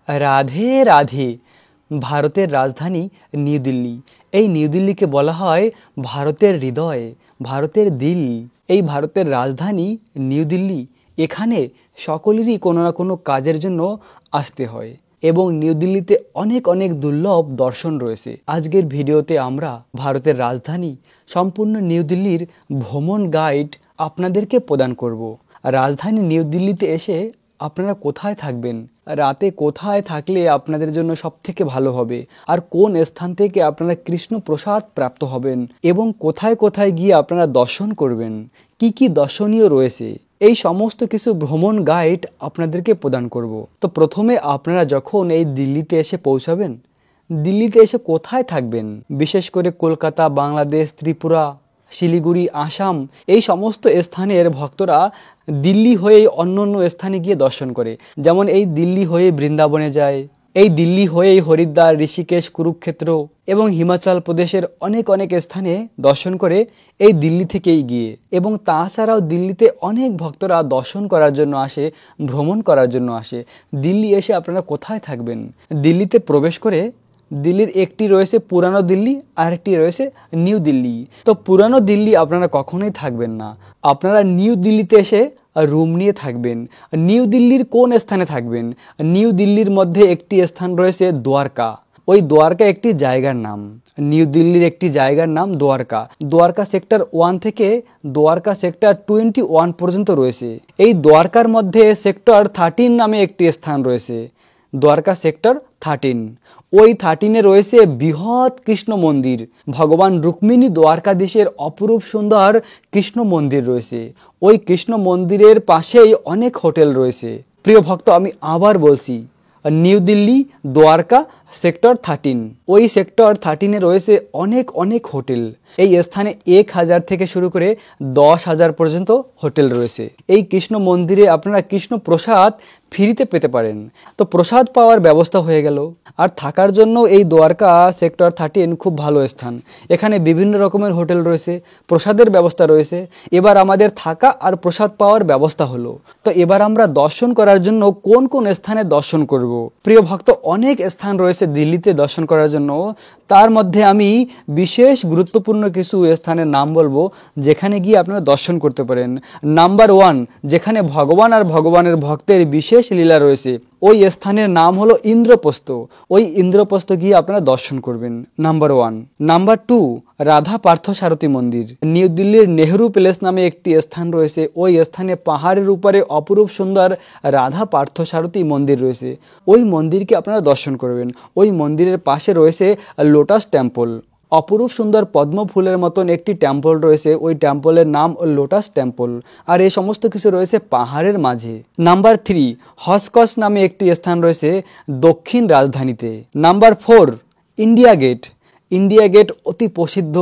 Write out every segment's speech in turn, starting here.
রাধে রাধে। ভারতের রাজধানী নিউ দিল্লি। এই নিউ দিল্লিকে বলা হয় ভারতের হৃদয়, ভারতের দিল। এই ভারতের রাজধানী নিউ দিল্লি, এখানে সকলেরই কোনো না কোনো কাজের জন্য আসতে হয় এবং নিউ দিল্লিতে অনেক অনেক দুর্লভ দর্শন রয়েছে। আজকের ভিডিওতে আমরা ভারতের রাজধানী সম্পূর্ণ নিউ দিল্লির ভ্রমণ গাইড আপনাদেরকে প্রদান করব। রাজধানী নিউ দিল্লিতে এসে আপনারা কোথায় থাকবেন, রাতে কোথায় থাকলে আপনাদের জন্য সবথেকে ভালো হবে, আর কোন স্থান থেকে আপনারা কৃষ্ণ প্রসাদ প্রাপ্ত হবেন এবং কোথায় কোথায় গিয়ে আপনারা দর্শন করবেন, কি কি দর্শনীয় রয়েছে, এই সমস্ত কিছু ভ্রমণ গাইড আপনাদেরকে প্রদান করব। তো প্রথমে আপনারা যখন এই দিল্লিতে এসে পৌঁছাবেন, দিল্লিতে এসে কোথায় থাকবেন, বিশেষ করে কলকাতা, বাংলাদেশ, ত্রিপুরা, শিলিগুড়ি, আসাম, এই সমস্ত স্থানের ভক্তরা দিল্লি হয়ে অন্য অন্য স্থানে গিয়ে দর্শন করে। যেমন এই দিল্লি হয়ে বৃন্দাবনে যায়, এই দিল্লি হয়েই হরিদ্বার, ঋষিকেশ, কুরুক্ষেত্র এবং হিমাচল প্রদেশের অনেক অনেক স্থানে দর্শন করে এই দিল্লি থেকেই গিয়ে। এবং তাছাড়াও দিল্লিতে অনেক ভক্তরা দর্শন করার জন্য আসে, ভ্রমণ করার জন্য আসে। দিল্লি এসে আপনারা কোথায় থাকবেন, দিল্লিতে প্রবেশ করে দিল্লির একটি রয়েছে পুরানো দিল্লি, আরেকটি রয়েছে নিউ দিল্লি। তো পুরানো দিল্লি আপনারা কখনোই থাকবেন না, আপনারা নিউ দিল্লিতে এসে রুম নিয়ে থাকবেন। নিউ দিল্লির কোন স্থানে থাকবেন? নিউ দিল্লির মধ্যে একটি স্থান রয়েছে দ্বারকা। ওই দ্বারকা একটি জায়গার নাম, নিউ দিল্লির একটি জায়গার নাম দ্বারকা। দ্বারকা সেক্টর 1 থেকে দ্বারকা সেক্টর 21 পর্যন্ত রয়েছে। এই দ্বারকার মধ্যে সেক্টর 13 নামে একটি স্থান রয়েছে, দ্বারকা সেক্টর 13। ওই 13-এ রয়েছে বৃহৎ কৃষ্ণ মন্দির, ভগবান রুক্মিণী দ্বারকাধীশের অপরূপ সুন্দর কৃষ্ণ মন্দির রয়েছে। ওই কৃষ্ণ মন্দিরের পাশেই অনেক হোটেল রয়েছে। প্রিয় ভক্ত, আমি আবার বলছি, নিউ দিল্লি দ্বারকা সেক্টর 13, ওই সেক্টর 13-এ রয়েছে অনেক অনেক হোটেল। এই স্থানে 1000 থেকে শুরু করে 10,000 পর্যন্ত হোটেল রয়েছে। এই কৃষ্ণ মন্দিরে আপনারা কৃষ্ণ প্রসাদ ফ্রিতে পেতে পারেন। তো প্রসাদ পাওয়ার ব্যবস্থা হয়ে গেল। আর থাকার জন্য এই দ্বারকা সেক্টর 13 খুব ভালো স্থান। এখানে বিভিন্ন রকমের হোটেল রয়েছে, প্রসাদের ব্যবস্থা রয়েছে। এবার আমাদের থাকা আর প্রসাদ পাওয়ার ব্যবস্থা হলো। তো এবার আমরা দর্শন করার জন্য কোন কোন স্থানে দর্শন করব? প্রিয় ভক্ত, অনেক স্থান রয়েছে দিল্লিতে দর্শন করার জন্য। তার মধ্যে আমি বিশেষ গুরুত্বপূর্ণ কিছু স্থানের নাম বলবো যেখানে গিয়ে আপনারা দর্শন করতে পারেন। নাম্বার 1, যেখানে ভগবান আর ভগবানের ভক্তের বিশেষ লীলা রয়েছে, ওই স্থানের নাম হলো ইন্দ্রপ্রস্থ। ওই ইন্দ্রপ্রস্থ গিয়ে আপনারা দর্শন করবেন, নাম্বার 1। নাম্বার 2, রাধা পার্থসারথী মন্দির। নিউ দিল্লির নেহরু প্যালেস নামে একটি স্থান রয়েছে। ওই স্থানে পাহাড়ের উপরে অপরূপ সুন্দর রাধা পার্থসারথী মন্দির রয়েছে। ওই মন্দিরকে আপনারা দর্শন করবেন। ওই মন্দিরের পাশে রয়েছে লোটাস টেম্পল, অপরূপ সুন্দর পদ্ম ফুলের মতন একটি টেম্পল রয়েছে। ওই টেম্পলের নাম লোটাস টেম্পল। আর এই সমস্ত কিছু রয়েছে পাহাড়ের মাঝে। নাম্বার 3, হসকস নামে একটি স্থান রয়েছে দক্ষিণ রাজধানীতে। Number 4, India Gate. India Gate অতি প্রসিদ্ধ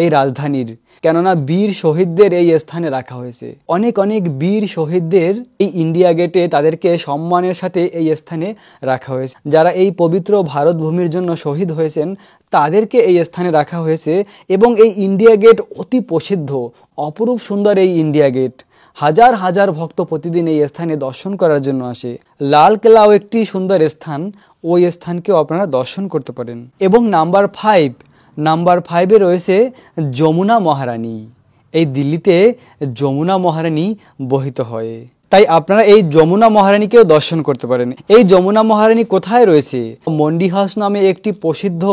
এই রাজধানীর, কেননা বীর শহীদদের এই স্থানে রাখা হয়েছে। অনেক অনেক বীর শহীদদের এই ইন্ডিয়া গেটে তাদেরকে সম্মানের সাথে এই স্থানে রাখা হয়েছে। যারা এই পবিত্র ভারত ভূমির জন্য শহীদ হয়েছেন তাদেরকে এই স্থানে রাখা হয়েছে। এবং এই ইন্ডিয়া গেট অতি প্রসিদ্ধ, অপরূপ সুন্দর এই ইন্ডিয়া গেট। হাজার হাজার ভক্ত প্রতিদিন এই স্থানে দর্শন করার জন্য আসে। লাল কেল্লাও একটি সুন্দর স্থান, ওই স্থানকেও আপনারা দর্শন করতে পারেন। এবং নাম্বার 5-এ রয়েছে যমুনা মহারানী। এই দিল্লিতে যমুনা মহারানী বহিত হয়, তাই আপনারা এই যমুনা মহারানীকেও দর্শন করতে পারেন। এই যমুনা মহারানী কোথায় রয়েছে? মন্ডি হাউস নামে একটি প্রসিদ্ধ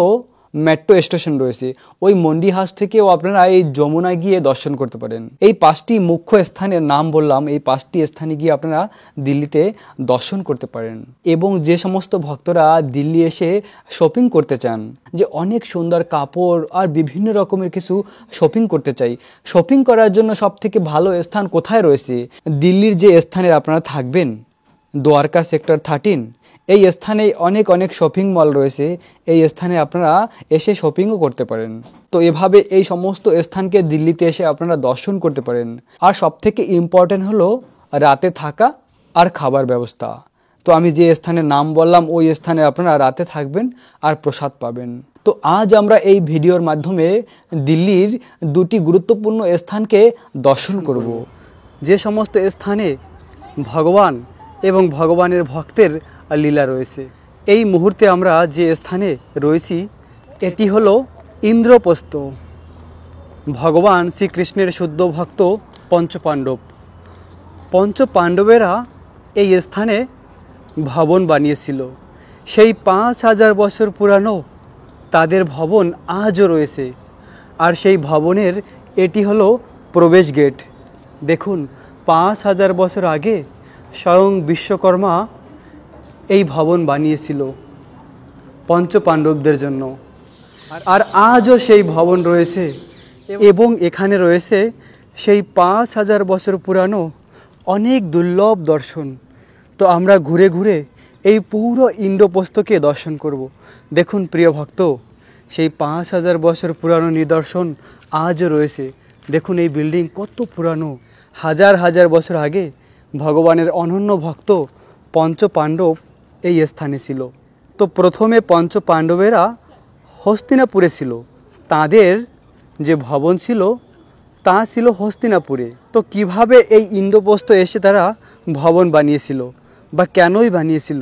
মেট্রো স্টেশন রয়েছে। ওই মন্ডি হাউস থেকেও আপনারা এই যমুনা গিয়ে দর্শন করতে পারেন। এই 5টি মুখ্য স্থানের নাম বললাম, এই 5টি স্থানে গিয়ে আপনারা দিল্লিতে দর্শন করতে পারেন। এবং যে সমস্ত ভক্তরা দিল্লি এসে শপিং করতে চান, যে অনেক সুন্দর কাপড় আর বিভিন্ন রকমের কিছু শপিং করতে চাই, শপিং করার জন্য সবথেকে ভালো স্থান কোথায় রয়েছে? দিল্লির যে স্থানে আপনারা থাকবেন, দ্বারকা সেক্টর 13, এই স্থানে অনেক অনেক শপিং মল রয়েছে। এই স্থানে আপনারা এসে শপিংও করতে পারেন। তো এভাবে এই সমস্ত স্থানকে দিল্লিতে এসে আপনারা দর্শন করতে পারেন। আর সবথেকে ইম্পর্টেন্ট হলো রাতে থাকা আর খাবার ব্যবস্থা। তো আমি যে স্থানের নাম বললাম, ওই স্থানে আপনারা রাতে থাকবেন আর প্রসাদ পাবেন। তো আজ আমরা এই ভিডিওর মাধ্যমে দিল্লির 2টি গুরুত্বপূর্ণ স্থানকে দর্শন করব, যে সমস্ত স্থানে ভগবান এবং ভগবানের ভক্তের লীলা রয়েছে। এই মুহূর্তে আমরা যে স্থানে রয়েছি এটি হলো ইন্দ্রপ্রস্থ। ভগবান শ্রীকৃষ্ণের শুদ্ধ ভক্ত পঞ্চপাণ্ডব, পঞ্চপাণ্ডবেরা এই স্থানে ভবন বানিয়েছিল। সেই 5000 বছর পুরানো তাদের ভবন আজও রয়েছে। আর সেই ভবনের এটি হলো প্রবেশ গেট। দেখুন, 5000 বছর আগে স্বয়ং বিশ্বকর্মা এই ভবন বানিয়েছিল পঞ্চপাণ্ডবদের জন্য। আর আজও সেই ভবন রয়েছে এবং এখানে রয়েছে সেই 5000 বছর পুরানো অনেক দুর্লভ দর্শন। তো আমরা ঘুরে ঘুরে এই পুরো ইন্দ্রপ্রস্থকে দর্শন করব। দেখুন প্রিয় ভক্ত, সেই 5000 বছর পুরানো নিদর্শন আজও রয়েছে। দেখুন এই বিল্ডিং কত পুরানো। হাজার হাজার বছর আগে ভগবানের অনন্য ভক্ত পঞ্চপাণ্ডব এই স্থানে ছিল। তো প্রথমে পঞ্চপাণ্ডবেরা হস্তিনাপুরে ছিল। তাদের যে ভবন ছিল তা ছিল হস্তিনাপুরে। তো কিভাবে এই ইন্দ্রপ্রস্থ এসে তারা ভবন বানিয়েছিল বা কেনই বানিয়েছিল,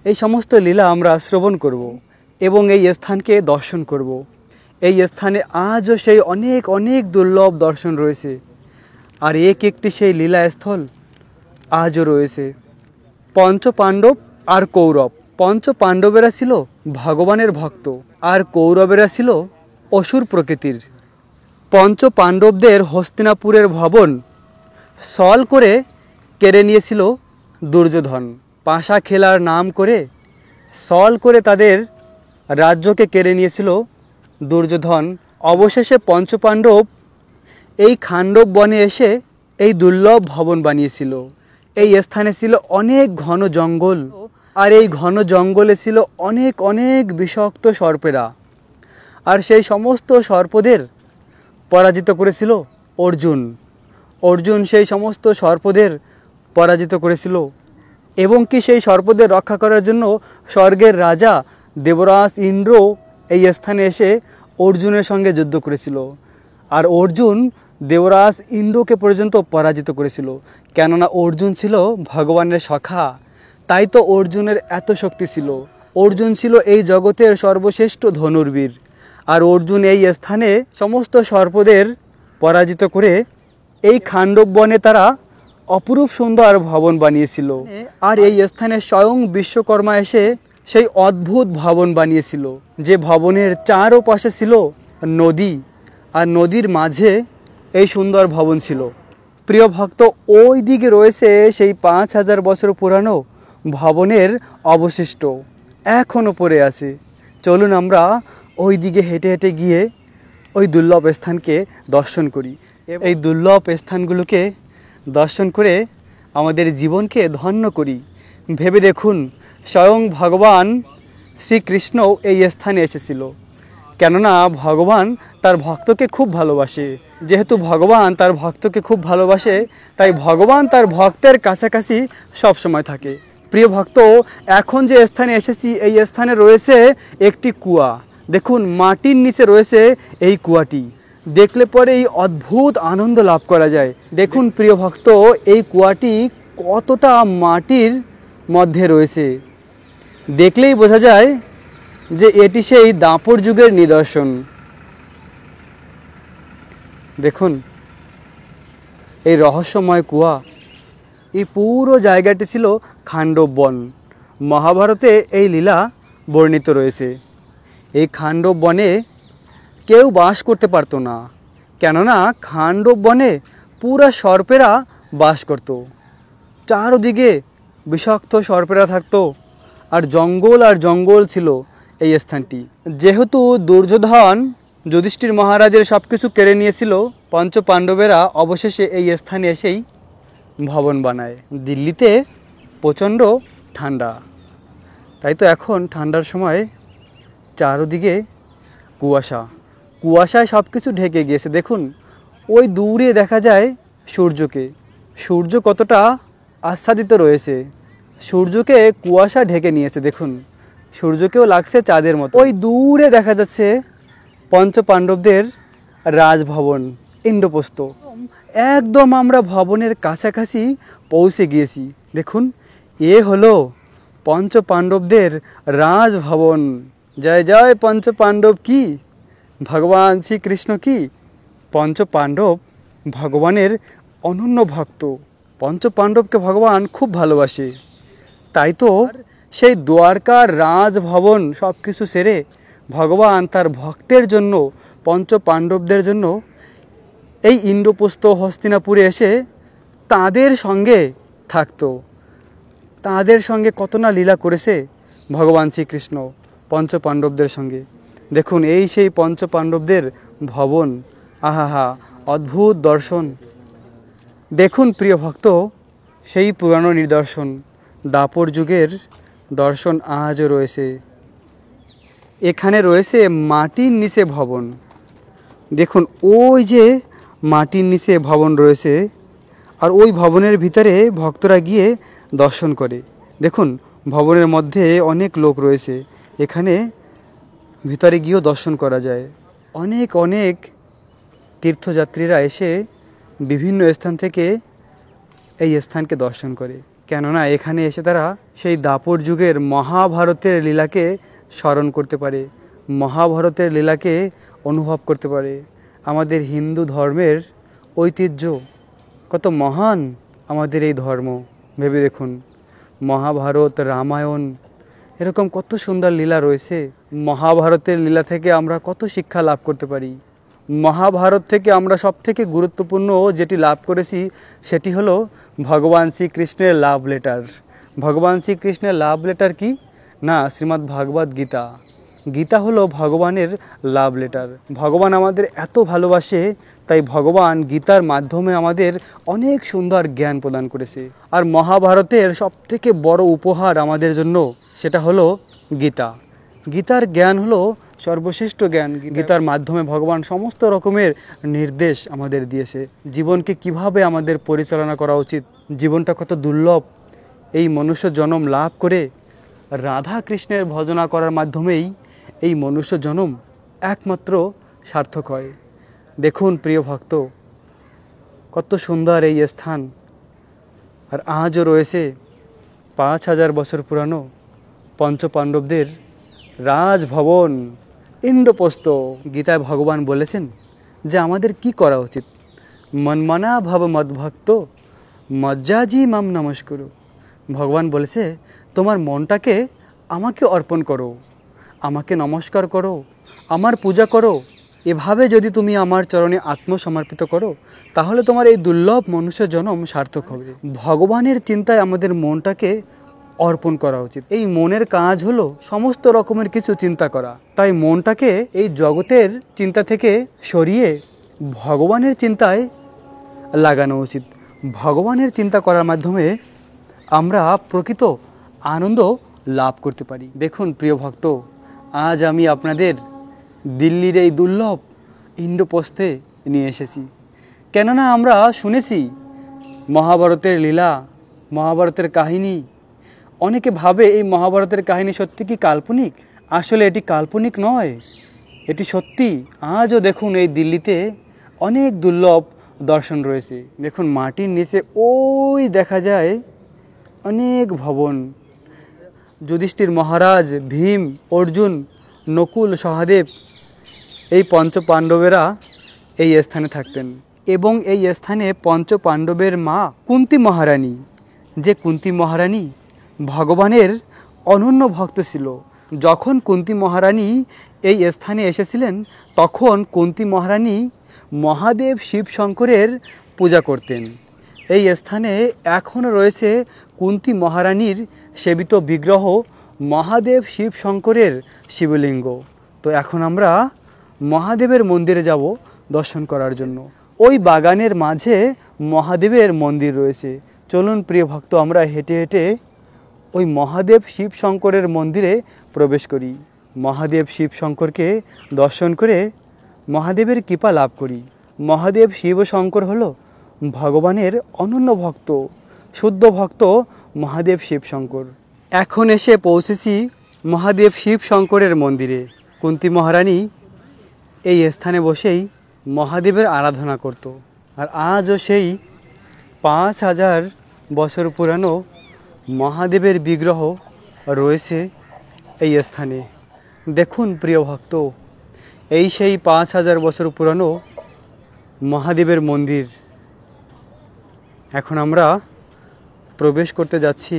এই সমস্ত লীলা আমরা শ্রবণ করব এবং এই স্থানকে দর্শন করব। এই স্থানে আজও সেই অনেক অনেক দুর্লভ দর্শন রয়েছে। আর একটি সেই লীলাস্থল আজও রয়েছে। পঞ্চপাণ্ডব আর কৌরব, পঞ্চপাণ্ডবেরা ছিল ভগবানের ভক্ত আর কৌরবেরা ছিল অসুর প্রকৃতির। পঞ্চপাণ্ডবদের হস্তিনাপুরের ভবন সল করে কেড়ে নিয়েছিল দুর্যোধন। পাশা খেলার নাম করে সল করে তাদের রাজ্যকে কেড়ে নিয়েছিল দুর্যোধন। অবশেষে পঞ্চপাণ্ডব এই খাণ্ডব বনে এসে এই দুর্লভ ভবন বানিয়েছিল। এই স্থানে ছিল অনেক ঘন জঙ্গল, আর এই ঘন জঙ্গলে ছিল অনেক অনেক বিষাক্ত সর্পেরা। আর সেই সমস্ত সর্পদের পরাজিত করেছিল অর্জুন। অর্জুন সেই সমস্ত সর্পদের পরাজিত করেছিল এবং কি সেই সর্পদের রক্ষা করার জন্য স্বর্গের রাজা দেবরাজ ইন্দ্র এই স্থানে এসে অর্জুনের সঙ্গে যুদ্ধ করেছিল। আর অর্জুন দেবরাজ ইন্দ্রকে পর্যন্ত পরাজিত করেছিল, কেননা অর্জুন ছিল ভগবানের সখা। তাই তো অর্জুনের এত শক্তি ছিল। অর্জুন ছিল এই জগতের সর্বশ্রেষ্ঠ ধনুর্বীর। আর অর্জুন এই স্থানে সমস্ত সর্পদের পরাজিত করে এই খাণ্ডব বনে তারা অপরূপ সুন্দর ভবন বানিয়েছিল। আর এই স্থানে স্বয়ং বিশ্বকর্মা এসে সেই অদ্ভুত ভবন বানিয়েছিল, যে ভবনের চারপাশে ছিল নদী, আর নদীর মাঝে এই সুন্দর ভবন ছিল। প্রিয় ভক্ত, ওই দিকে রয়েছে সেই 5000 বছর পুরানো ভবনের অবশিষ্ট, এখনও পড়ে আছে। চলুন আমরা ওই দিকে হেঁটে হেঁটে গিয়ে ওই দুর্লভ স্থানকে দর্শন করি। এই দুর্লভ স্থানগুলোকে দর্শন করে আমাদের জীবনকে ধন্য করি। ভেবে দেখুন, স্বয়ং ভগবান শ্রীকৃষ্ণ এই স্থানে এসেছিল, কেননা ভগবান তার ভক্তকে খুব ভালোবাসে। যেহেতু ভগবান তার ভক্তকে খুব ভালোবাসে, তাই ভগবান তার ভক্তের কাছাকাছি সবসময় থাকে। প্রিয় ভক্ত, এখন যে স্থানে এসেছি এই স্থানে রয়েছে একটি কুয়া। দেখুন, মাটির নিচে রয়েছে এই কুয়াটি। দেখলে পরে এই অদ্ভুত আনন্দ লাভ করা যায়। দেখুন প্রিয় ভক্ত, এই কুয়াটি কতটা মাটির মধ্যে রয়েছে। দেখলেই বোঝা যায় যে এটি সেই দাপর যুগের নিদর্শন। দেখুন এই রহস্যময় কুয়া। এই পুরো জায়গাটি ছিল খাণ্ডব বন। মহাভারতে এই লীলা বর্ণিত রয়েছে। এই খাণ্ডব বনে কেউ বাস করতে পারতো না, কেননা খাণ্ডব বনে পুরা সর্পেরা বাস করত। চারদিকে বিষাক্ত সর্পেরা থাকতো, আর জঙ্গল ছিল এই স্থানটি। যেহেতু দুর্যোধন যুধিষ্ঠির মহারাজের সব কিছু কেড়ে নিয়েছিল, পঞ্চপাণ্ডবেরা অবশেষে এই স্থানে এসেই ভবন বানায়। দিল্লিতে প্রচণ্ড ঠান্ডা, তাই তো এখন ঠান্ডার সময় চারদিকে কুয়াশায় সব কিছু ঢেকে গিয়েছে। দেখুন ওই দূরে দেখা যায় সূর্যকে। সূর্য কতটা আচ্ছাদিত রয়েছে, সূর্যকে কুয়াশা ঢেকে নিয়েছে। দেখুন সূর্যকেও লাগছে চাঁদের মতো। ওই দূরে দেখা যাচ্ছে পঞ্চপাণ্ডবদের রাজভবন ইন্দ্রপ্রস্থ। একদম আমরা ভবনের কাছাকাছি পৌঁছে গিয়েছি। দেখুন এ হলো পঞ্চ পাণ্ডবদের রাজভবন। জয় জয় পঞ্চ পাণ্ডব কি, ভগবান শ্রীকৃষ্ণ কি। পঞ্চ পাণ্ডব ভগবানের অনন্য ভক্ত। পঞ্চ পাণ্ডবকে ভগবান খুব ভালোবাসে। তাই তো সেই দ্বারকার রাজভবন সব কিছু সেরে ভগবান তার ভক্তের জন্য, পঞ্চ পাণ্ডবদের জন্য এই ইন্দ্রপ্রস্থ হস্তিনাপুরে এসে তাদের সঙ্গে থাকতো। তাদের সঙ্গে কত না লীলা করেছে ভগবান শ্রীকৃষ্ণ পঞ্চ পাণ্ডবদের সঙ্গে। দেখুন এই সেই পঞ্চ পাণ্ডবদের ভবন, আহা অদ্ভুত দর্শন। দেখুন প্রিয় ভক্ত, সেই পুরানো নিদর্শন, দাপর যুগের দর্শন আজও রয়েছে। এখানে রয়েছে মাটির নিচে ভবন। দেখুন ওই যে মাটির নিচে ভবন রয়েছে, আর ওই ভবনের ভিতরে ভক্তরা গিয়ে দর্শন করে। দেখুন ভবনের মধ্যে অনেক লোক রয়েছে, এখানে ভিতরে গিয়েও দর্শন করা যায়। অনেক অনেক তীর্থযাত্রীরা এসে বিভিন্ন স্থান থেকে এই স্থানকে দর্শন করে, কেননা এখানে এসে তারা সেই দাপর যুগের মহাভারতের লীলাকে স্মরণ করতে পারে, মহাভারতের লীলাকে অনুভব করতে পারে। আমাদের হিন্দু ধর্মের ঐতিহ্য কত মহান, আমাদের এই ধর্ম ভেবে দেখুন। মহাভারত, রামায়ণ, এরকম কত সুন্দর লীলা রয়েছে। মহাভারতের লীলা থেকে আমরা কত শিক্ষা লাভ করতে পারি। মহাভারত থেকে আমরা সবথেকে গুরুত্বপূর্ণ যেটি লাভ করেছি সেটি হলো ভগবান শ্রীকৃষ্ণের লাভ লেটার। ভগবান শ্রীকৃষ্ণের লাভ লেটার কি না, শ্রীমদ্ ভাগবত গীতা। গীতা হলো ভগবানের লাভ লেটার। ভগবান আমাদের এত ভালোবাসে, তাই ভগবান গীতার মাধ্যমে আমাদের অনেক সুন্দর জ্ঞান প্রদান করেছে। আর মহাভারতের সবথেকে বড় উপহার আমাদের জন্য সেটা হলো গীতা। গীতার জ্ঞান হলো সর্বশ্রেষ্ঠ জ্ঞান। গীতার মাধ্যমে ভগবান সমস্ত রকমের নির্দেশ আমাদের দিয়েছে, জীবনকে কিভাবে আমাদের পরিচালনা করা উচিত। জীবনটা কত দুর্লভ, এই মনুষ্য জন্ম লাভ করে রাধা কৃষ্ণের ভজনা করার মাধ্যমেই এই মনুষ্য জন্ম একমাত্র সার্থক হয়। দেখুন প্রিয় ভক্ত, কত সুন্দর এই স্থান। আর আজও রয়েছে 5000 বছর পুরানো পঞ্চ পাণ্ডবদের রাজভবন ইন্দ্রপ্রস্থ। গীতায় ভগবান বলেছেন যে আমাদের কি করা উচিত। মনমনা ভব মদ্ভক্ত মজ্জাজি মাম নমস্কুরু। ভগবান বলেছে তোমার মনটাকে আমাকে অর্পণ করো, আমাকে নমস্কার করো, আমার পূজা করো। এভাবে যদি তুমি আমার চরণে আত্মসমর্পিত করো তাহলে তোমার এই দুর্লভ মনুষ্য জন্ম সার্থক হবে। ভগবানের চিন্তায় আমাদের মনটাকে অর্পণ করা উচিত। এই মনের কাজ হলো সমস্ত রকমের কিছু চিন্তা করা। তাই মনটাকে এই জগতের চিন্তা থেকে সরিয়ে ভগবানের চিন্তায় লাগানো উচিত। ভগবানের চিন্তা করার মাধ্যমে আমরা প্রকৃত আনন্দ লাভ করতে পারি। দেখুন প্রিয় ভক্ত, আজ আমি আপনাদের দিল্লির এই দুর্লভ ইন্দ্রপ্রস্থে নিয়ে এসেছি। কেননা আমরা শুনেছি মহাভারতের লীলা, মহাভারতের কাহিনী। অনেকে ভাবে এই মহাভারতের কাহিনী সত্যি কি কাল্পনিক। আসলে এটি কাল্পনিক নয়, এটি সত্যি। আজও দেখুন এই দিল্লিতে অনেক দুর্লভ দর্শন রয়েছে। দেখুন মাটির নিচে ওই দেখা যায় অনেক ভবন। যুধিষ্ঠির মহারাজ, ভীম, অর্জুন, নকুল, সহদেব, এই পঞ্চ পাণ্ডবেরা এই স্থানে থাকতেন। এবং এই স্থানে পঞ্চ পাণ্ডবের মা কুন্তী মহারানী, যে কুন্তী মহারানী ভগবানের অনন্য ভক্ত ছিল। যখন কুন্তী মহারানী এই স্থানে এসেছিলেন তখন কুন্তী মহারানী মহাদেব শিব শঙ্করের পূজা করতেন। এই স্থানে এখনও রয়েছে কুন্তী মহারানীর সেবিত বিগ্রহ, মহাদেব শিব শঙ্করের শিবলিঙ্গ। তো এখন আমরা মহাদেবের মন্দিরে যাব দর্শন করার জন্য। ওই বাগানের মাঝে মহাদেবের মন্দির রয়েছে। চলুন প্রিয় ভক্ত, আমরা হেঁটে হেঁটে ওই মহাদেব শিব শঙ্করের মন্দিরে প্রবেশ করি। মহাদেব শিব শঙ্করকে দর্শন করে মহাদেবের কৃপা লাভ করি। মহাদেব শিব শঙ্কর হলো ভগবানের অনন্য ভক্ত, শুদ্ধ ভক্ত মহাদেব শিব শঙ্কর। এখন এসে পৌঁছেছি মহাদেব শিব শঙ্করের মন্দিরে। কুন্তী মহারানী এই স্থানে বসেই মহাদেবের আরাধনা করত। আর আজও সেই 5000 বছর পুরানো মহাদেবের বিগ্রহ রয়েছে এই স্থানে। দেখুন প্রিয় ভক্ত, এই সেই 5000 বছর পুরানো মহাদেবের মন্দির। এখন আমরা প্রবেশ করতে যাচ্ছি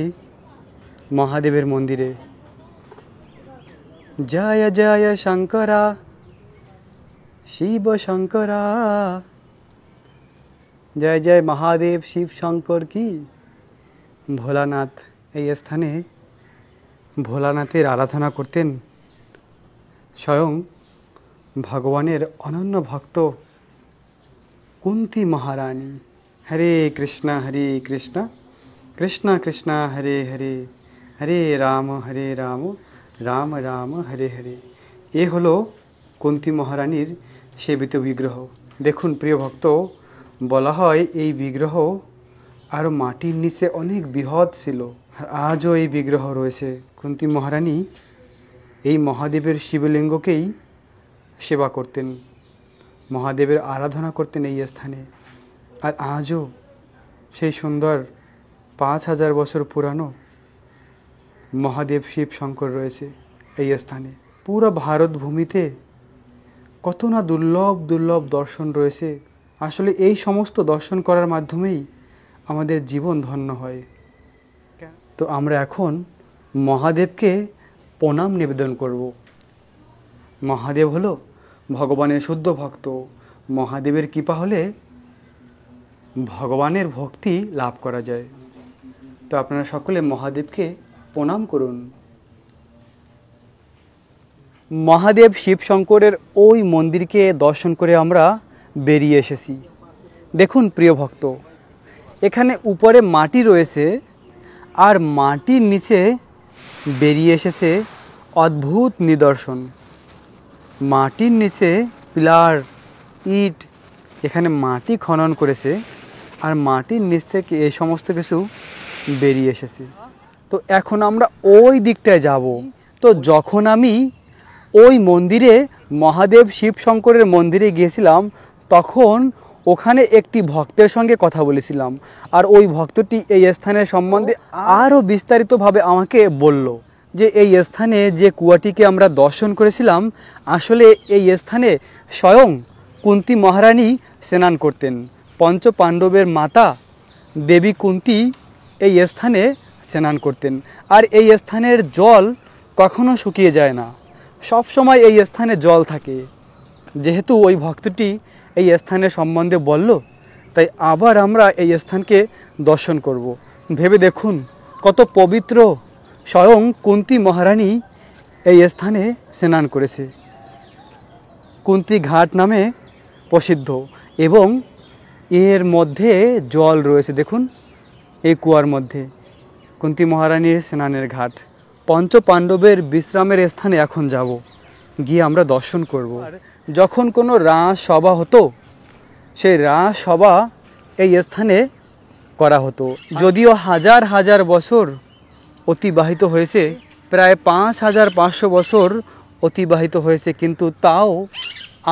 মহাদেবের মন্দিরে। জয় জয় শঙ্করা শিব শঙ্করা, জয় জয় মহাদেব শিব শঙ্কর কি। ভোলানাথ, এই স্থানে ভোলানাথের আরাধনা করতেন স্বয়ং ভগবানের অনন্য ভক্ত কুন্তী মহারানী। হরে কৃষ্ণ কৃষ্ণ কৃষ্ণ হরে হরে, হরে রাম রাম রাম হরে হরে। এ হলো কুন্তী মহারানীর সেবিত বিগ্রহ। দেখুন প্রিয় ভক্ত, বলা হয় এই বিগ্রহ আরও মাটির নিচে অনেক বৃহৎ ছিল, আর আজও এই বিগ্রহ রয়েছে। কুন্তী মহারানী এই মহাদেবের শিবলিঙ্গকেই সেবা করতেন, মহাদেবের আরাধনা করতেন এই স্থানে। আর আজও সেই সুন্দর 5000 বছর পুরানো মহাদেব শিব শঙ্কর রয়েছে এই স্থানে। পুরো ভারত ভূমিতে কত না দুর্লভ দুর্লভ দর্শন রয়েছে। আসলে এই সমস্ত দর্শন করার মাধ্যমেই আমাদের জীবন ধন্য হয়। তো আমরা এখন মহাদেবকে প্রণাম নিবেদন করব। মহাদেব হলো ভগবানের শুদ্ধ ভক্ত। মহাদেবের কৃপা হলে ভগবানের ভক্তি লাভ করা যায়। তো আপনারা সকলে মহাদেবকে প্রণাম করুন। মহাদেব শিব শঙ্করের ওই মন্দিরকে দর্শন করে আমরা বেরিয়ে এসেছি। দেখুন প্রিয় ভক্ত, এখানে উপরে মাটি রয়েছে, আর মাটির নিচে বেরিয়ে এসেছে অদ্ভুত নিদর্শন। মাটির নিচে পিলার, ইট, এখানে মাটি খনন করেছে, আর মাটির নিচ থেকে এই সমস্ত কিছু বেরিয়ে এসেছে। তো এখন আমরা ওই দিকটায় যাব। তো যখন আমি ওই মন্দিরে, মহাদেব শিব শঙ্করের মন্দিরে গিয়েছিলাম, তখন ওখানে একটি ভক্তের সঙ্গে কথা বলেছিলাম, আর ওই ভক্তটি এই স্থানের সম্বন্ধে আরও বিস্তারিতভাবে আমাকে বলল যে এই স্থানে যে কুয়াটিকে আমরা দর্শন করেছিলাম, আসলে এই স্থানে স্বয়ং কুন্তী মহারানী স্নান করতেন। পঞ্চ পাণ্ডবের মাতা দেবী কুন্তী এই স্থানে স্নান করতেন, আর এই স্থানের জল কখনো শুকিয়ে যায় না, সব সময় এই স্থানে জল থাকে। যেহেতু ওই ভক্তটি এই স্থানের সম্বন্ধে বলল, তাই আবার আমরা এই স্থানকে দর্শন করব। ভেবে দেখুন কত পবিত্র, স্বয়ং কুন্তী মহারানী এই স্থানে স্নান করেছে। কুন্তী ঘাট নামে প্রসিদ্ধ, এবং এর মধ্যে জল রয়েছে। দেখুন এই কুয়ার মধ্যে কুন্তী মহারানীর স্নানের ঘাট। পঞ্চ পাণ্ডবের বিশ্রামের স্থানে এখন যাব, গিয়ে আমরা দর্শন করব। যখন কোনো রাস সভা হতো, সেই রাস সভা এই স্থানে করা হতো। যদিও হাজার হাজার বছর অতিবাহিত হয়েছে, প্রায় 5500 বছর অতিবাহিত হয়েছে, কিন্তু তাও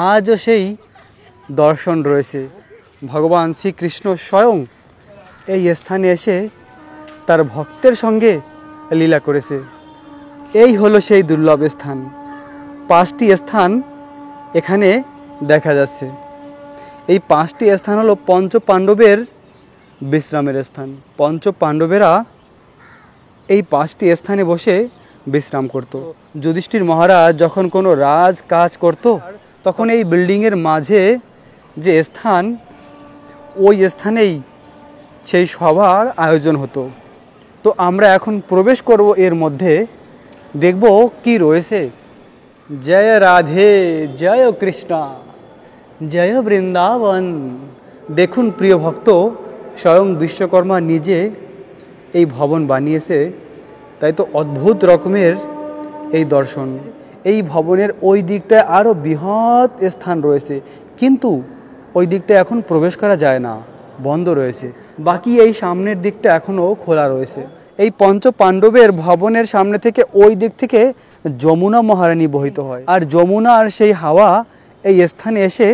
আজও সেই দর্শন রয়েছে। ভগবান শ্রীকৃষ্ণ স্বয়ং এই স্থানে এসে তার ভক্তের সঙ্গে লীলা করেছে। এই হলো সেই দুর্লভ স্থান। 5টি স্থান এখানে দেখা যাচ্ছে। এই 5টি স্থান হলো পঞ্চ পাণ্ডবের বিশ্রামের স্থান। পঞ্চ পাণ্ডবেরা এই 5টি স্থানে বসে বিশ্রাম করত। যুধিষ্ঠির মহারাজ যখন কোনো রাজ কাজ করত, তখন এই বিল্ডিংয়ের মাঝে যে স্থান, ওই স্থানেই সেই সভার আয়োজন হতো। তো আমরা এখন প্রবেশ করব এর মধ্যে, দেখব কি রয়েছে। জয় রাধে, জয় কৃষ্ণ, জয় বৃন্দাবন। দেখুন প্রিয় ভক্ত, স্বয়ং বিশ্বকর্মা নিজে এই ভবন বানিয়েছে, তাই তো অদ্ভুত রকমের এই দর্শন। এই ভবনের ওই দিকটায় আরও বৃহৎ স্থান রয়েছে, কিন্তু ওই দিকটা এখন প্রবেশ করা যায় না, বন্ধ রয়েছে। বাকি এই সামনের দিকটা এখনও খোলা রয়েছে। এই পঞ্চ পাণ্ডবের ভবনের সামনে থেকে ওই দিক থেকে যমুনা মহারানী বহিত হয়, আর যমুনার সেই হাওয়া এই স্থানে এসে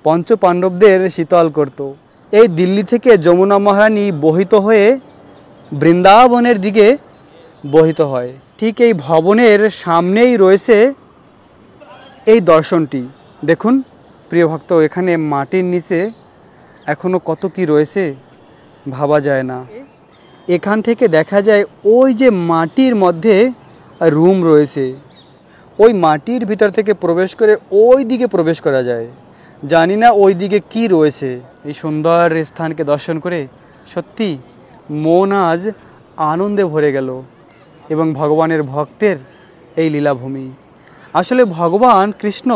পঞ্চ পাণ্ডবদের শীতল করত। এই দিল্লি থেকে যমুনা মহারানী বহিত হয়ে বৃন্দাবনের দিকে বহিত হয়। ঠিক এই ভবনের সামনেই রয়েছে এই দর্শনটি। দেখুন প্রিয় ভক্ত, এখানে মাটির নিচে এখনও কত কি রয়েছে ভাবা যায় না। এখান থেকে দেখা যায় ওই যে মাটির মধ্যে রুম রয়েছে, ওই মাটির ভিতর থেকে প্রবেশ করে ওই দিকে প্রবেশ করা যায়। জানি না ওই দিকে কী রয়েছে। এই সুন্দর স্থানকে দর্শন করে সত্যি মন আজ আনন্দে ভরে গেল। এবং ভগবানের ভক্তের এই লীলাভূমি, আসলে ভগবান কৃষ্ণ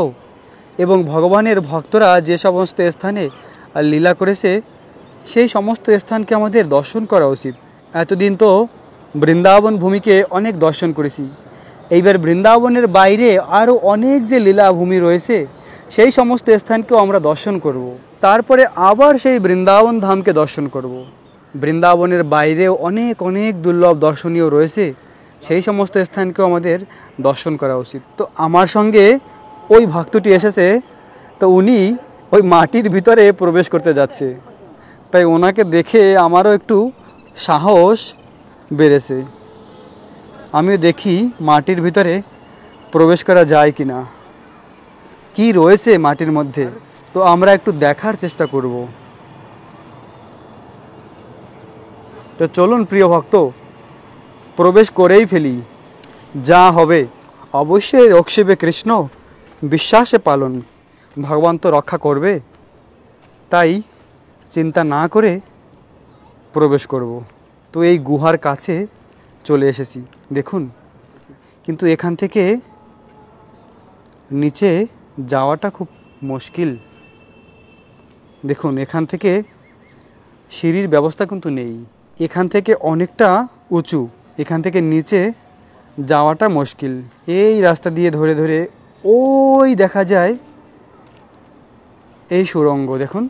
এবং ভগবানের ভক্তরা যে সমস্ত স্থানে লীলা করেছে সেই সমস্ত স্থানকে আমাদের দর্শন করা উচিত। এতদিন তো বৃন্দাবন ভূমিকে অনেক দর্শন করেছি, এইবার বৃন্দাবনের বাইরে আরও অনেক যে লীলাভূমি রয়েছে সেই সমস্ত স্থানকেও আমরা দর্শন করব। তারপরে আবার সেই বৃন্দাবন ধামকে দর্শন করব। বৃন্দাবনের বাইরেও অনেক অনেক দুর্লভ দর্শনীয় রয়েছে, সেই সমস্ত স্থানকেও আমাদের দর্শন করা উচিত। তো আমার সঙ্গে ওই ভক্তটি এসেছে, তো উনি ওই মাটির ভিতরে প্রবেশ করতে যাচ্ছে, তাই ওনাকে দেখে আমারও একটু সাহস বেড়েছে। আমিও দেখি মাটির ভিতরে প্রবেশ করা যায় কি না, কি রয়েছে মাটির মধ্যে। তো আমরা একটু দেখার চেষ্টা করব। তো চলুন প্রিয় ভক্ত, প্রবেশ করেই ফেলি। যা হবে অবশ্যই রক্ষিবে কৃষ্ণ, বিশ্বাসে পালন। ভগবান তো রক্ষা করবে, তাই চিন্তা না করে প্রবেশ করব। তো এই গুহার কাছে চলে এসেছি দেখুন, কিন্তু এখান থেকে নিচে যাওয়াটা খুব মুশকিল। দেখুন এখান থেকে সিঁড়ির ব্যবস্থা কিন্তু নেই, এখান থেকে অনেকটা উঁচু, এখান থেকে নিচে যাওয়াটা মুশকিল। এই রাস্তা দিয়ে ধরে ধরে ওই দেখা যায় এই সুড়ঙ্গ, দেখুন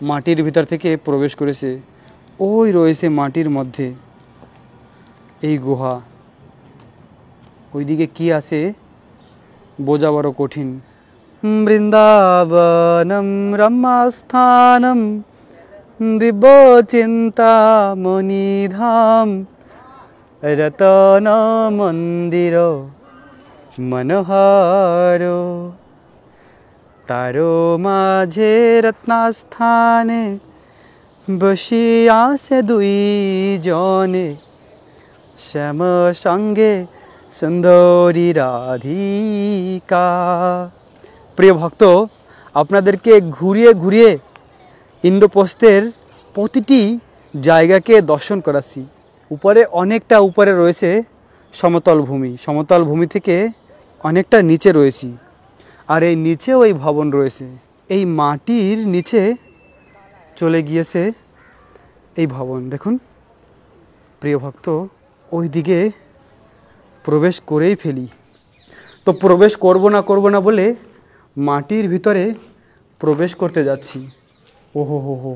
মাটির ভিতর থেকে প্রবেশ করেছে, ওই রয়েছে মাটির মধ্যে এই গুহা। ওইদিকে কি আছে বোঝা বড় কঠিন। বৃন্দাবনম রম্যস্থানম দিব্য চিন্তামণিধাম রতন মন্দির মনোহর, তারো মাঝে রত্নস্থানে বসিয়া সে দুই জনে, শ্যাম সঙ্গে সুন্দরী রাধিকা। প্রিয় ভক্ত, আপনাদেরকে ঘুরিয়ে ঘুরিয়ে ইন্দ্রপ্রস্থের প্রতিটি জায়গাকে দর্শন করাচ্ছি। উপরে অনেকটা উপরে রয়েছে সমতল ভূমি, সমতল ভূমি থেকে অনেকটা নিচে রয়েছি, আর এই নিচে ওই ভবন রয়েছে। এই মাটির নিচে চলে গিয়েছে এই ভবন। দেখুন প্রিয় ভক্ত, ওই দিকে প্রবেশ করেই ফেলি। তো প্রবেশ করব না বলে মাটির ভিতরে প্রবেশ করতে যাচ্ছি। ওহো হো হো,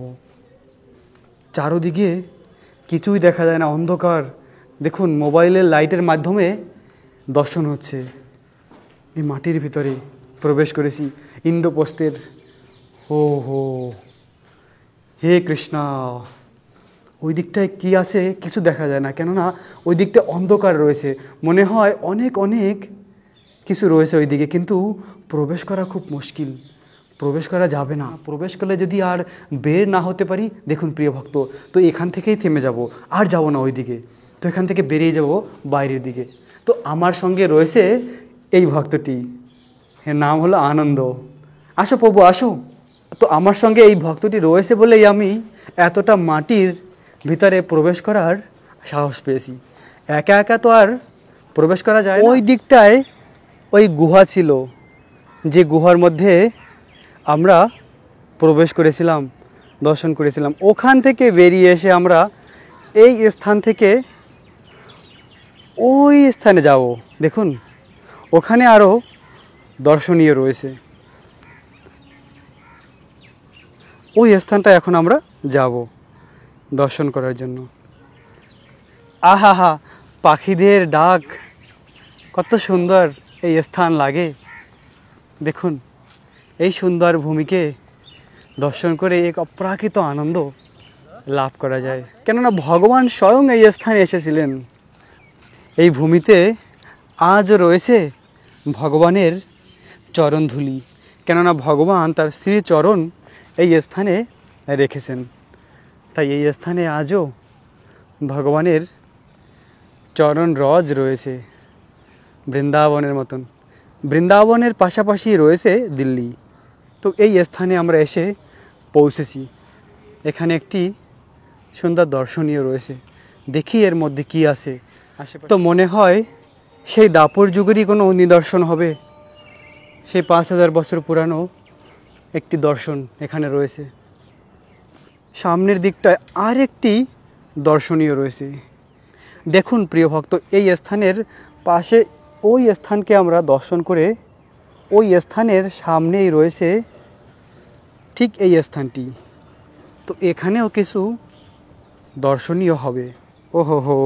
চারোদিকে কিছুই দেখা যায় না, অন্ধকার। দেখুন মোবাইলের লাইটের মাধ্যমে দর্শন হচ্ছে। এই মাটির ভিতরে প্রবেশ করেছি ইন্দ্রপ্রস্থের। ও হো, হে কৃষ্ণা, ওই দিকটায় কী আছে কিছু দেখা যায় না, কেননা ওই দিকটা অন্ধকার রয়েছে। মনে হয় অনেক অনেক কিছু রয়েছে ওই দিকে, কিন্তু প্রবেশ করা খুব মুশকিল, প্রবেশ করা যাবে না। প্রবেশ করলে যদি আর বের না হতে পারি, দেখুন প্রিয় ভক্ত, তো এখান থেকেই থেমে যাব, আর যাব না ওই দিকে। তো এখান থেকে বেরিয়ে যাব বাইরের দিকে। তো আমার সঙ্গে রয়েছে এই ভক্তটি, এর নাম হলো আনন্দ। আসো প্রভু আসো। তো আমার সঙ্গে এই ভক্তটি রয়েছে বলেই আমি এতটা মাটির ভিতরে প্রবেশ করার সাহস পেয়েছি। একা একা তো আর প্রবেশ করা যায় না। ওই দিকটায় ওই গুহা ছিল, যে গুহার মধ্যে আমরা প্রবেশ করেছিলাম, দর্শন করেছিলাম। ওখান থেকে বেরিয়ে এসে আমরা এই স্থান থেকে ওই স্থানে যাব। দেখুন ওখানে আরও দর্শনীয় রয়েছে, ওই স্থানটা এখন আমরা যাব দর্শন করার জন্য। আহা হা, পাখিদের ডাক, কত সুন্দর এই স্থান লাগে। দেখুন এই সুন্দর ভূমিকে দর্শন করে এক অপ্রাকৃত আনন্দ লাভ করা যায়, কেননা ভগবান স্বয়ং এই স্থানে এসেছিলেন। এই ভূমিতে আজও রয়েছে ভগবানের চরণধূলি, কেননা ভগবান তার শ্রীচরণ এই স্থানে রেখেছেন। তাই এই স্থানে আজও ভগবানের চরণ রজ রয়েছে বৃন্দাবনের মতন। বৃন্দাবনের পাশাপাশি রয়েছে দিল্লি। তো এই স্থানে আমরা এসে পৌঁছেছি। এখানে একটি সুন্দর দর্শনীয় রয়েছে, দেখি এর মধ্যে কি আছে। তো মনে হয় সেই দাপর যুগেরই কোনো নিদর্শন হবে। সেই 5000 বছর পুরানো একটি দর্শন এখানে রয়েছে। সামনের দিকটায় আর একটি দর্শনীয় রয়েছে। দেখুন প্রিয় ভক্ত, এই স্থানের পাশে ওই স্থানকে আমরা দর্শন করে ওই স্থানের সামনেই রয়েছে ঠিক এই স্থানটি। তো এখানেও কিছু দর্শনীয় হবে। ওহো হো,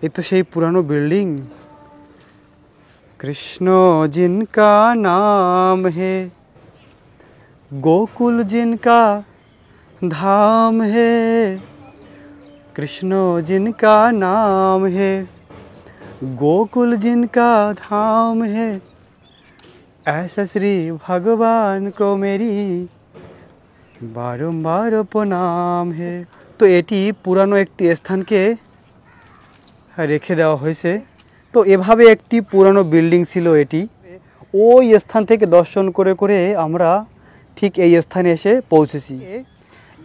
এ তো সেই পুরানো বিল্ডিং। কৃষ্ণ জিনকা নাম হে, গোকুল জিনকা ধাম হে, কৃষ্ণ জিনকা নাম হে, गोकुल जिनका धाम है, ऐसा श्री भगवान को मेरी बारंबार प्रणाम है। তো এটি পুরানো একটি স্থানকে রেখে দেওয়া হয়েছে। তো এভাবে একটি পুরানো বিল্ডিং ছিল এটি। ওই স্থান থেকে দর্শন করে করে আমরা ঠিক এই স্থানে এসে পৌঁছেছি।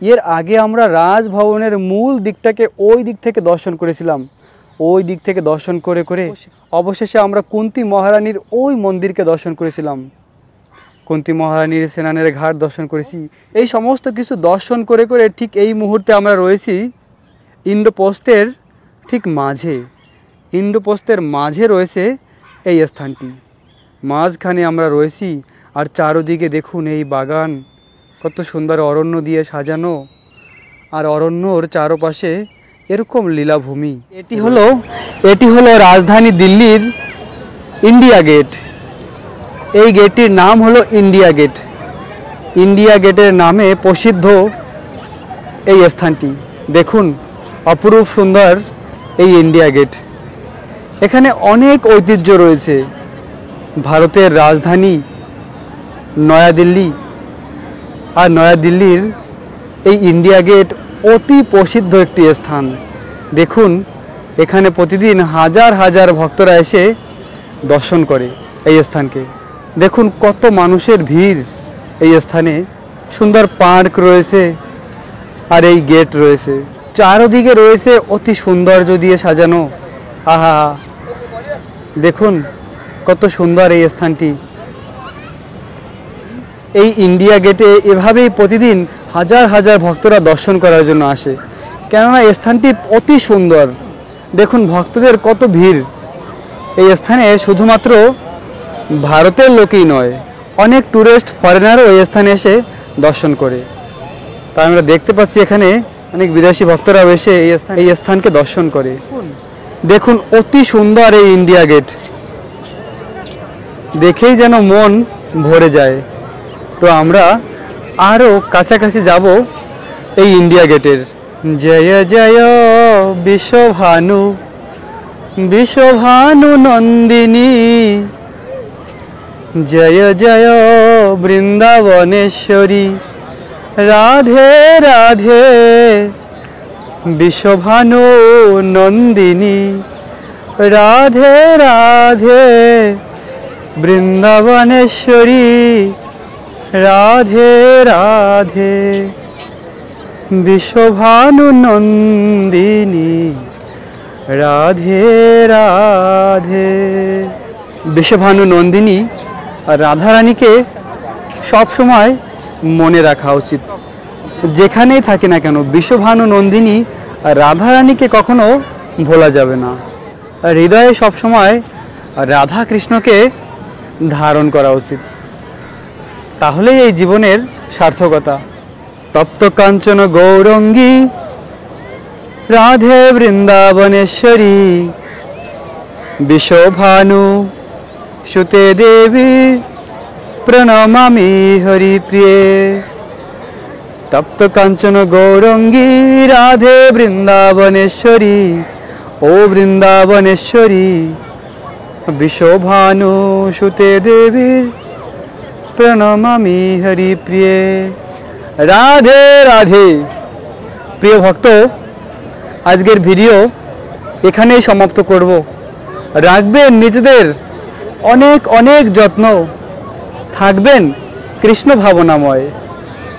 এর আগে আমরা রাজভবনের মূল দিকটাকে ওই দিক থেকে দর্শন করেছিলাম। ওই দিক থেকে দর্শন করে করে অবশেষে আমরা কুন্তী মহারানীর ওই মন্দিরকে দর্শন করেছিলাম। কুন্তী মহারানীর স্নানের ঘাট দর্শন করেছি। এই সমস্ত কিছু দর্শন করে করে ঠিক এই মুহূর্তে আমরা রয়েছি ইন্দ্রপ্রস্থের ঠিক মাঝে। ইন্দ্রপ্রস্থের মাঝে রয়েছে এই স্থানটি, মাঝখানে আমরা রয়েছি। আর চারদিকে দেখুন এই বাগান, কত সুন্দর অরণ্য দিয়ে সাজানো, আর অরণ্যর চারপাশে এরকম লীলাভূমি। এটি হলো রাজধানী দিল্লির ইন্ডিয়া গেট। এই গেটটির নাম হলো ইন্ডিয়া গেট। ইন্ডিয়া গেটের নামে প্রসিদ্ধ এই স্থানটি। দেখুন অপরূপ সুন্দর এই ইন্ডিয়া গেট। এখানে অনেক ঐতিহ্য রয়েছে। ভারতের রাজধানী নয়াদিল্লি, আর নয়াদিল্লির এই ইন্ডিয়া গেট অতি প্রসিদ্ধ একটি স্থান। দেখুন এখানে প্রতিদিন হাজার হাজার ভক্তরা এসে দর্শন করে এই স্থানকে। দেখুন কত মানুষের ভিড় এই স্থানে। সুন্দর পার্ক রয়েছে আর এই গেট রয়েছে, চারদিকে রয়েছে অতি সৌন্দর্য দিয়ে সাজানো। আহা, দেখুন কত সুন্দর এই স্থানটি। এই ইন্ডিয়া গেটে এভাবেই প্রতিদিন হাজার হাজার ভক্তরা দর্শন করার জন্য আসে, কেননা এই স্থানটি অতি সুন্দর। দেখুন ভক্তদের কত ভিড়। এই স্থানে শুধুমাত্র ভারতের লোকই নয়, অনেক ট্যুরিস্ট ফরেনারও এই স্থানে এসে দর্শন করে। তাই আমরা দেখতে পাচ্ছি এখানে অনেক বিদেশি ভক্তরাও এসে এই স্থানকে দর্শন করে। দেখুন অতি সুন্দর এই ইন্ডিয়া গেট, দেখেই যেন মন ভরে যায়। তো আমরা আরও কাছাকাছি যাব এই ইন্ডিয়া গেটের। জয় জয় বিশ্বভানু, বিশ্বভানু নন্দিনী, জয় জয় বৃন্দাবনেশ্বরী, রাধে রাধে বিশ্বভানু নন্দিনী, রাধে রাধে বৃন্দাবনেশ্বরী, রাধে রাধে বিশ্বভানু নন্দিনী, রাধে রাধে। বিশ্বভানু নন্দিনী আর রাধারানীকে সবসময় মনে রাখা উচিত, যেখানেই থাকে না কেন। বিশ্বভানু নন্দিনী আর রাধারানীকে কখনো ভোলা যাবে না। হৃদয়ে সবসময় রাধা কৃষ্ণকে ধারণ করা উচিত, তাহলেই এই জীবনের সার্থকতা। তপ্ত কাঞ্চন গৌরঙ্গী রাধে বৃন্দাবনেশ্বরী, বিশ্বভানু সুতে দেবী প্রণমামি হরিপ্রিয়ে। তপ্ত কাঞ্চন গৌরঙ্গী রাধে বৃন্দাবনেশ্বরী, ও বৃন্দাবনেশ্বরী বিশ্বভানুসুতে দেবীর প্রণমামি হরিপ্রিয়ে। রাধে রাধে। প্রিয় ভক্ত, আজকের ভিডিও এখানেই সমাপ্ত করব। রাখবেন নিজেদের অনেক অনেক যত্ন, থাকবেন কৃষ্ণ ভাবনাময়।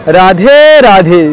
রাধে রাধে।